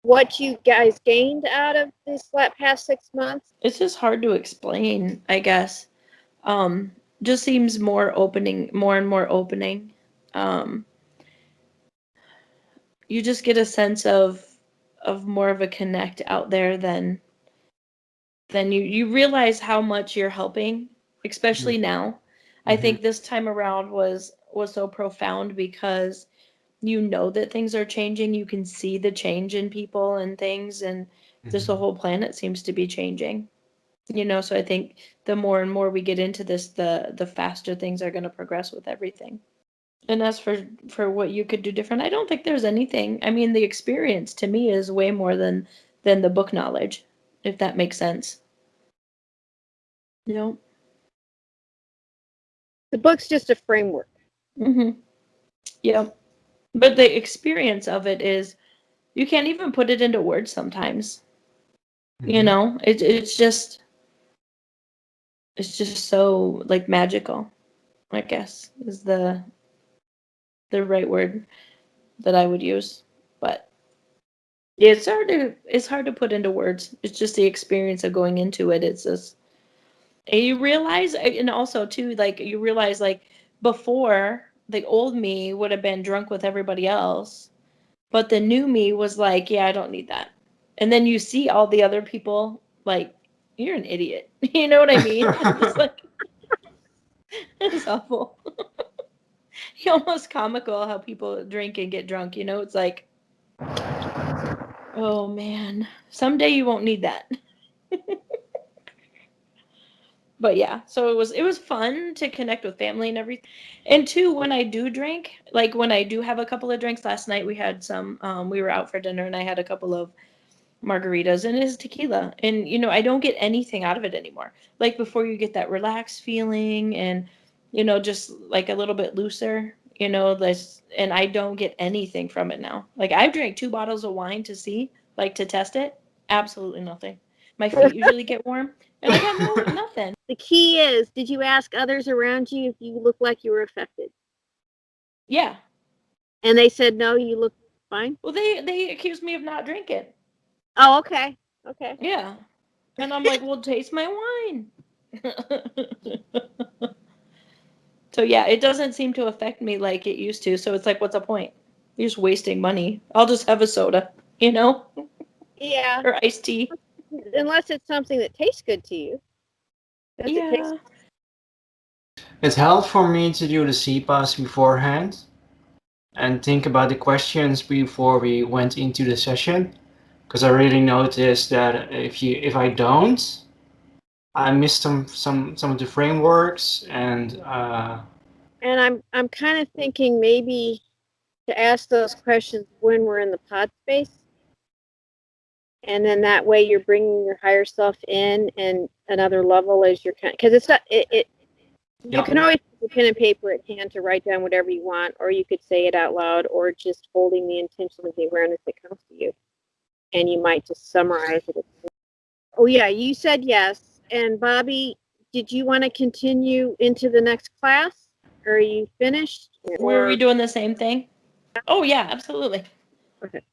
what you guys gained out of this past 6 months? It's just hard to explain, I guess. Just seems more and more opening. Um, you just get a sense of more of a connect out there than you realize how much you're helping, especially now. I think this time around was so profound because you know that things are changing. You can see the change in people and things, and just the whole planet seems to be changing. So I think the more and more we get into this, the faster things are going to progress with everything. And as for what you could do different, I don't think there's anything. I mean, the experience to me is way more than the book knowledge, if that makes sense. The book's just a framework. Yeah. But the experience of it is, you can't even put it into words sometimes. It's just so like magical, I guess, is the right word that I would use. But yeah, it's hard to put into words. It's just the experience of going into it. It's just, and you realize, and also too, like, you realize, like, before, the old me would have been drunk with everybody else, but the new me was like, yeah, I don't need that. And then you see all the other people, like, you're an idiot. You know what I mean? It's like, it's awful. Almost comical how people drink and get drunk. It's like, oh man, someday you won't need that. But yeah, so it was fun to connect with family and everything. And two, when I do drink, like when I do have a couple of drinks, last night we had some, we were out for dinner and I had a couple of margaritas and it's tequila. And, I don't get anything out of it anymore. Like before, you get that relaxed feeling and, just like a little bit looser, this, and I don't get anything from it now. Like I've drank 2 bottles of wine to test it. Absolutely nothing. My feet usually get warm and I got nothing. The key is, did you ask others around you if you looked like you were affected? Yeah. And they said, no, you look fine? Well, they accused me of not drinking. Oh, okay. Okay. Yeah. And I'm like, well, taste my wine. So yeah, it doesn't seem to affect me like it used to. So it's like, what's the point? You're just wasting money. I'll just have a soda, Yeah. or iced tea. Unless it's something that tastes good to you. Does it taste? It helped for me to do the CPAS beforehand and think about the questions before we went into the session, because I really noticed that if I don't, I missed some of the frameworks and I'm kind of thinking maybe to ask those questions when we're in the pod space. And then that way you're bringing your higher self in and another level as you're because it's not you can always put pen and paper at hand to write down whatever you want, or you could say it out loud, or just holding the intention of the awareness that comes to you. And you might just summarize it. Oh yeah, you said yes. And Bobbie, did you want to continue into the next class? Or are you finished? Were we doing the same thing? Oh yeah, absolutely. Okay.